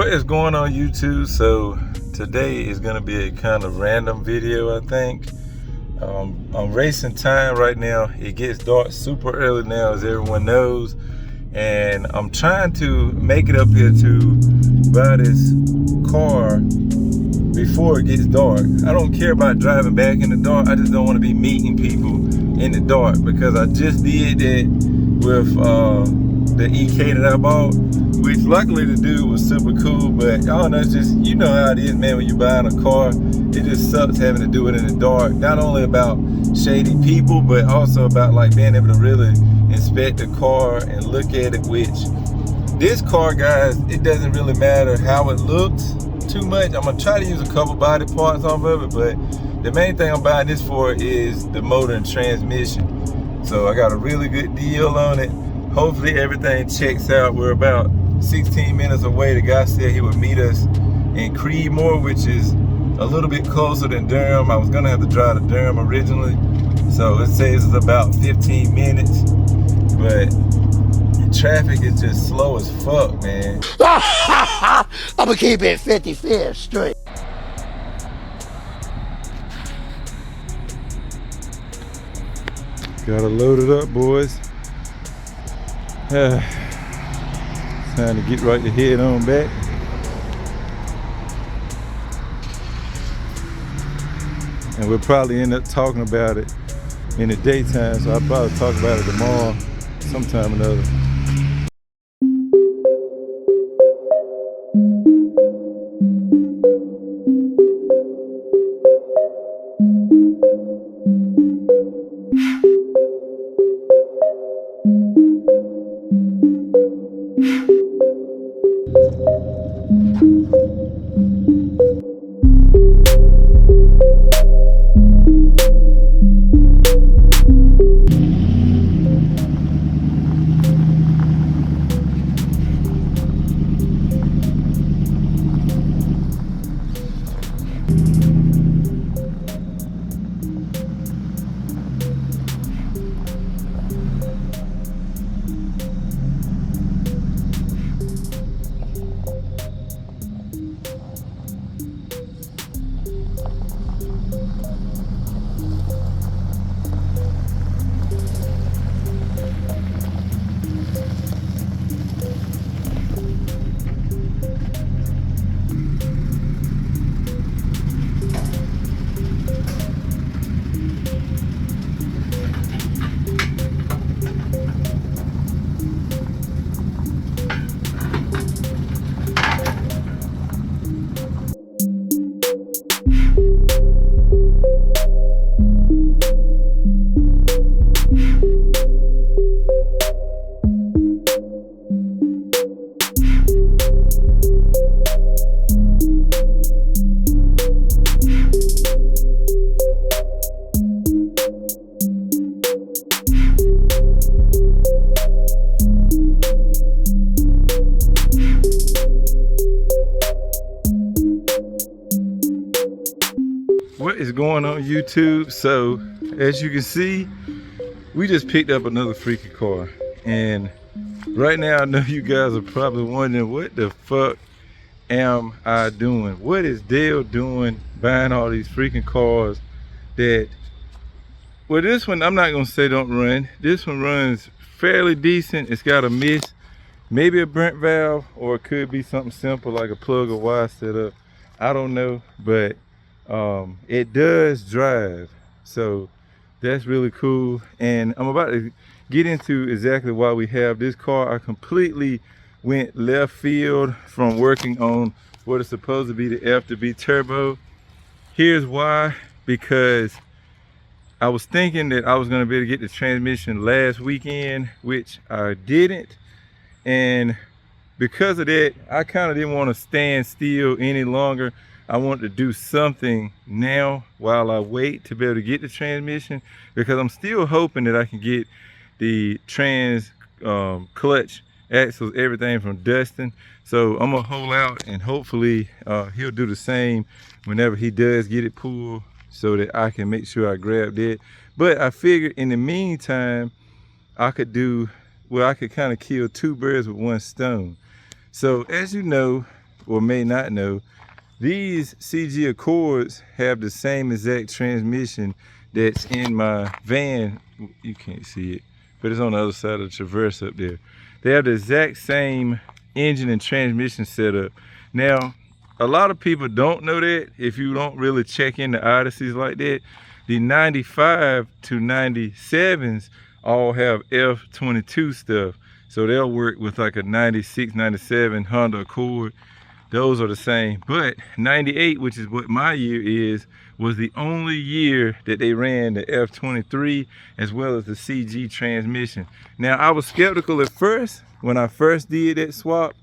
What is going on YouTube? So today is going to be a kind of random video, I think. I'm racing time right now. It gets dark super early now, as everyone knows, and I'm trying to make it up here to buy this car before it gets dark. I don't care about driving back in the dark. I just don't want to be meeting people in the dark, because I just did that with the EK that I bought, which luckily the dude was super cool. But I don't know, it's just, you know how it is, man, when you're buying a car, it just sucks having to do it in the dark. Not only about shady people, but also about like being able to really inspect the car and look at it, which this car, guys, it doesn't really matter how it looks too much. I'm gonna try to use a couple body parts off of it, but the main thing I'm buying this for is the motor and transmission. So I got a really good deal on it. Hopefully everything checks out. We're about 16 minutes away. The guy said he would meet us in Creedmoor, which is a little bit closer than Durham. I was gonna have to drive to Durham originally, so it says it's about 15 minutes, but traffic is just slow as fuck, man. I'm gonna keep it 55th Street. Gotta load it up, boys. Time to get right to head on back. And we'll probably end up talking about it in the daytime, so I'll probably talk about it tomorrow, sometime or another. What is going on YouTube? So as you can see, we just picked up another freaking car, and right now I know you guys are probably wondering, what the fuck am I doing? What is Dale doing buying all these freaking cars that, well, this one I'm not gonna say don't run. This one runs fairly decent. It's got a miss, maybe a burnt valve, or it could be something simple like a plug or wire setup. I don't know, but it does drive, so that's really cool. And I'm about to get into exactly why we have this car. I completely went left field from working on what is supposed to be the F2B turbo. Here's why: because I was thinking that I was going to be able to get the transmission last weekend, which I didn't, and because of that, I kind of didn't want to stand still any longer. I want to do something now while I wait to be able to get the transmission, because I'm still hoping that I can get the clutch, axles, everything from Dustin. So I'm gonna hold out, and hopefully he'll do the same whenever he does get it pulled, so that I can make sure I grab it. But I figured in the meantime, I could do, well, I could kind of kill two birds with one stone. So as you know, or may not know, these CG Accords have the same exact transmission that's in my van. You can't see it, but it's on the other side of the Traverse up there. They have the exact same engine and transmission setup. Now, a lot of people don't know that if you don't really check into Odysseys like that. The 95 to 97s all have F22 stuff. So they'll work with like a 96, 97 Honda Accord. Those are the same. But 98, which is what my year is, was the only year that they ran the F23 as well as the CG transmission. Now, I was skeptical at first when I first did that swap,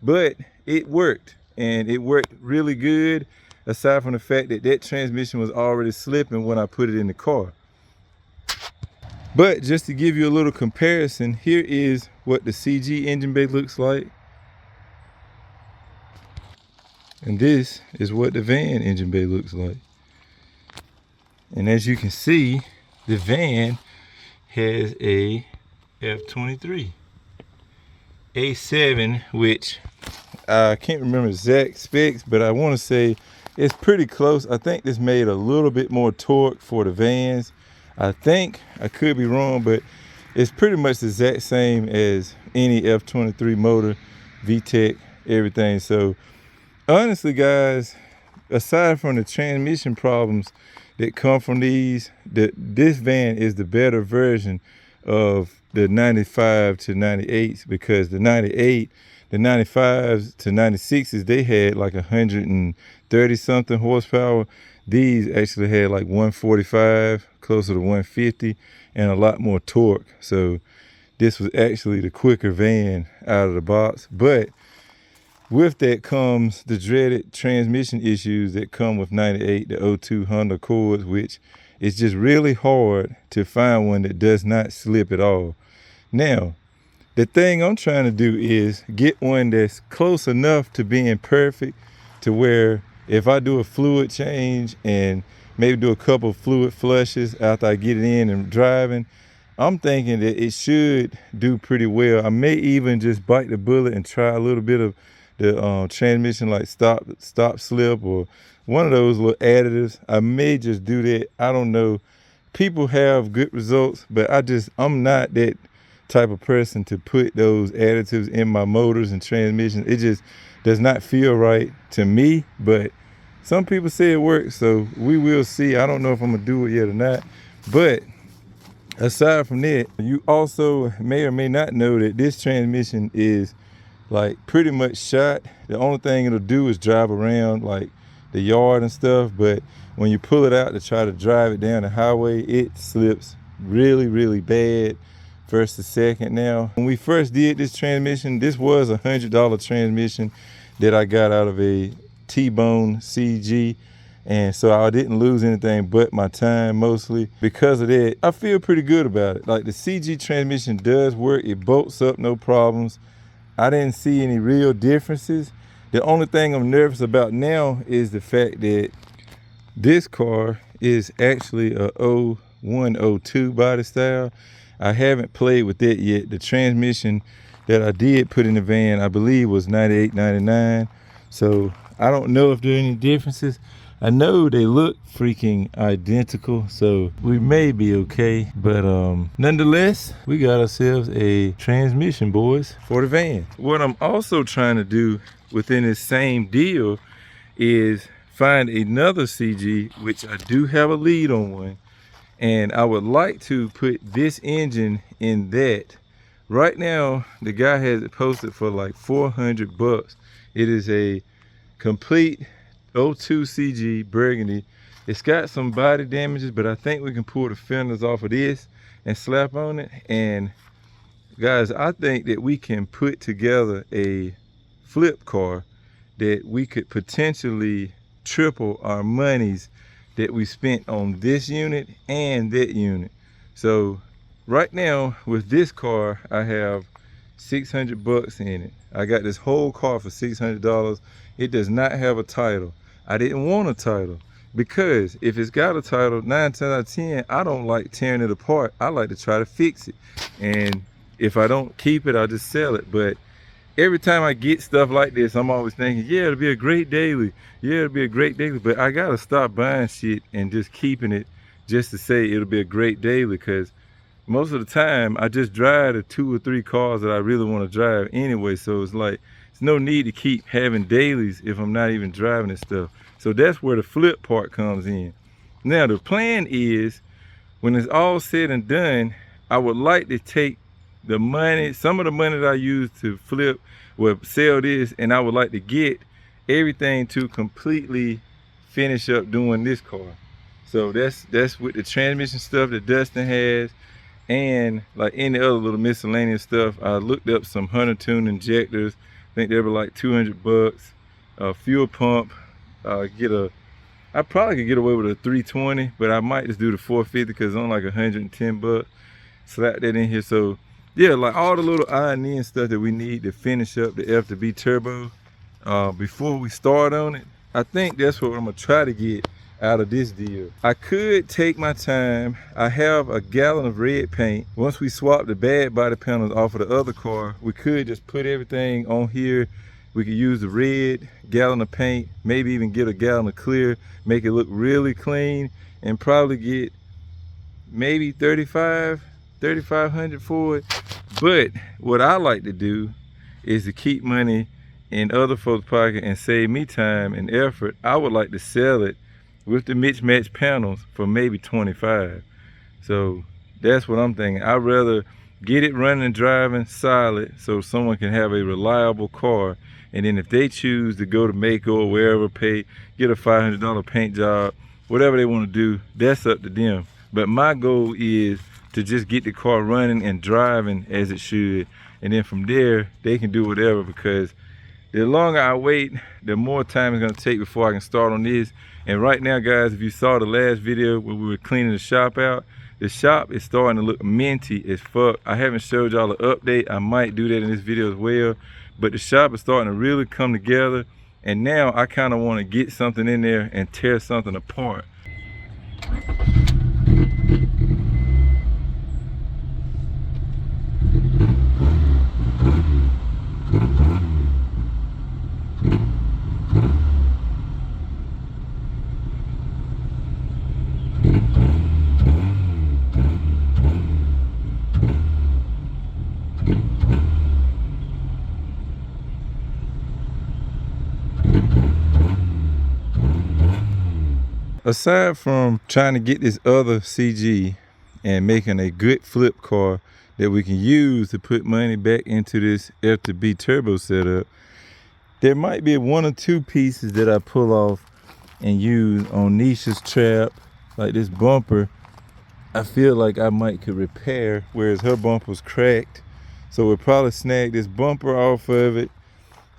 but it worked, and it worked really good, aside from the fact that that transmission was already slipping when I put it in the car. But just to give you a little comparison, here is what the CG engine bay looks like. And this is what the van engine bay looks like. And as you can see, the van has a F23. A7, which I can't remember exact specs, but I want to say it's pretty close. I think this made a little bit more torque for the vans. I think, I could be wrong, but it's pretty much the exact same as any F23 motor, VTEC, everything. So honestly, guys, aside from the transmission problems that come from these, this van is the better version of the 95 to 98s, because the 98, the 95s to 96s, they had like 130 something horsepower. These actually had like 145, closer to 150, and a lot more torque. So this was actually the quicker van out of the box. But with that comes the dreaded transmission issues that come with 98, the 02 Honda Accords, which is just really hard to find one that does not slip at all. Now, the thing I'm trying to do is get one that's close enough to being perfect to where if I do a fluid change and maybe do a couple of fluid flushes after I get it in and driving, I'm thinking that it should do pretty well. I may even just bite the bullet and try a little bit of the transmission, like stop slip, or one of those little additives. I may just do that. I don't know. People have good results, but I'm not that type of person to put those additives in my motors and transmissions. It just does not feel right to me, but some people say it works, so we will see. I don't know if I'm gonna do it yet or not. But aside from that, you also may or may not know that this transmission is like pretty much shot. The only thing it'll do is drive around like the yard and stuff, but when you pull it out to try to drive it down the highway, it slips really, really bad first to second. Now, when we first did this transmission, this was a $100 transmission that I got out of a T-Bone CG, and so I didn't lose anything but my time mostly. Because of that, I feel pretty good about it. Like, the CG transmission does work. It bolts up, no problems. I didn't see any real differences. The only thing I'm nervous about now is the fact that this car is actually a 0102 body style. I haven't played with that yet. The transmission that I did put in the van, I believe, was 98, 99. So I don't know if there are any differences. I know they look freaking identical, so we may be okay. But nonetheless, we got ourselves a transmission, boys, for the van. What I'm also trying to do within this same deal is find another CG, which I do have a lead on one, and I would like to put this engine in that. Right now, the guy has it posted for like 400 bucks. It is a complete 02 CG Burgundy. It's got some body damages, but I think we can pull the fenders off of this and slap on it. And guys, I think that we can put together a flip car that we could potentially triple our monies that we spent on this unit and that unit. So right now with this car, I have 600 bucks in it. I got this whole car for $600. It does not have a title. I didn't want a title, because if it's got a title, 9 times out of 10, I don't like tearing it apart. I like to try to fix it. And if I don't keep it, I'll just sell it. But every time I get stuff like this, I'm always thinking, yeah, it'll be a great daily. Yeah, it'll be a great daily. But I gotta stop buying shit and just keeping it just to say it'll be a great daily, because most of the time I just drive the 2 or 3 cars that I really want to drive anyway. So it's like, there's no need to keep having dailies if I'm not even driving this stuff. So that's where the flip part comes in. Now the plan is, when it's all said and done, I would like to take the money, some of the money that I use to flip, well, sell this, and I would like to get everything to completely finish up doing this car. So that's with the transmission stuff that Dustin has, and like any other little miscellaneous stuff. I looked up some Hunter Tune injectors. I think they were like 200 bucks. Fuel pump, I probably could get away with a 320, but I might just do the 450 because it's only like 110 bucks. Slap that in here. So yeah, like all the little I&E and stuff that we need to finish up the F2B turbo before we start on it. I think that's what I'm gonna try to get out of this deal. I could take my time. I have a gallon of red paint. Once we swap the bad body panels off of the other car, we could just put everything on here. We could use the red gallon of paint, maybe even get a gallon of clear, make it look really clean, and probably get maybe 3,500 for it. But what I like to do is to keep money in other folks' pocket and save me time and effort. I would like to sell it with the mismatched panels for maybe 25. So that's what I'm thinking. I'd rather get it running and driving solid so someone can have a reliable car. And then if they choose to go to Mako or wherever, get a $500 paint job, whatever they want to do, that's up to them. But my goal is to just get the car running and driving as it should. And then from there, they can do whatever, because the longer I wait, the more time it's gonna take before I can start on this. And right now, guys, if you saw the last video where we were cleaning the shop out, the shop is starting to look minty as fuck. I haven't showed y'all an update. I might do that in this video as well. But the shop is starting to really come together. And now I kind of want to get something in there and tear something apart. Aside from trying to get this other CG and making a good flip car that we can use to put money back into this F2B turbo setup, there might be 1 or 2 pieces that I pull off and use on Nisha's trap, like this bumper. I feel like I might could repair, whereas her bumper was cracked. So we'll probably snag this bumper off of it.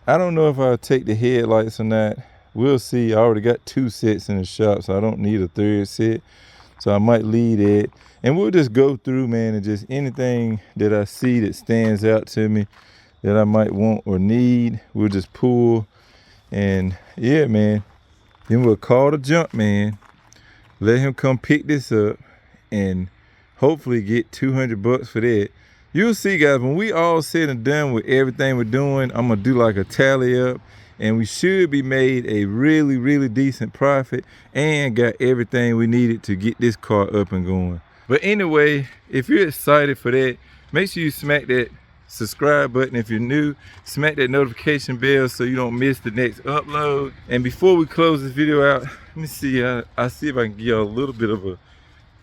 I don't know if I'll take the headlights or not. We'll see. I already got 2 sets in the shop, so I don't need a 3rd set. So I might leave it. And we'll just go through, man, and just anything that I see that stands out to me that I might want or need, we'll just pull. And yeah, man, then we'll call the junk man, let him come pick this up, and hopefully get 200 bucks for that. You'll see, guys, when we all said and done with everything we're doing, I'm gonna do like a tally up, and we should be made a really, really decent profit and got everything we needed to get this car up and going. But anyway, if you're excited for that, make sure you smack that subscribe button. If you're new, smack that notification bell so you don't miss the next upload. And before we close this video out, let me see, I'll see if I can give y'all a little bit of a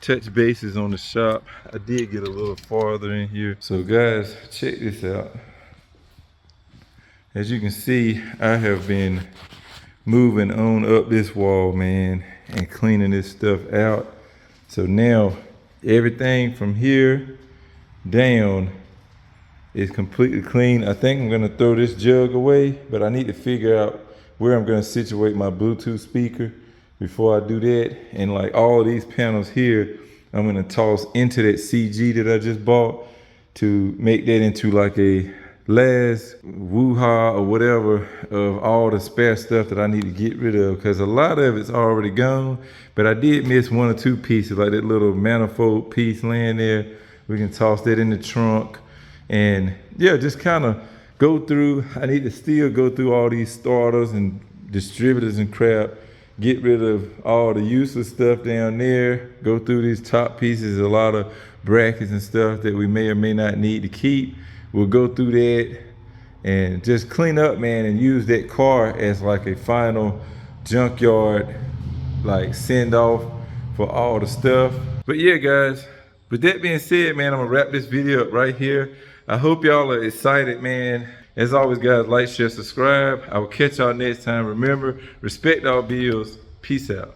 touch bases on the shop. I did get a little farther in here. So guys, check this out. As you can see, I have been moving on up this wall, man, and cleaning this stuff out. So now everything from here down is completely clean. I think I'm gonna throw this jug away, but I need to figure out where I'm gonna situate my Bluetooth speaker before I do that. And like all these panels here, I'm gonna toss into that CG that I just bought to make that into like a last woo-ha or whatever of all the spare stuff that I need to get rid of, because a lot of it's already gone. But I did miss 1 or 2 pieces, like that little manifold piece laying there. We can toss that in the trunk and yeah, just kind of go through, I need to still go through all these starters and distributors and crap, get rid of all the useless stuff down there, go through these top pieces, a lot of brackets and stuff that we may or may not need to keep. We'll go through that and just clean up, man, and use that car as like a final junkyard, like send off for all the stuff. But yeah, guys, with that being said, man, I'm gonna wrap this video up right here. I hope y'all are excited, man. As always, guys, like, share, subscribe. I will catch y'all next time. Remember, respect all bills. Peace out.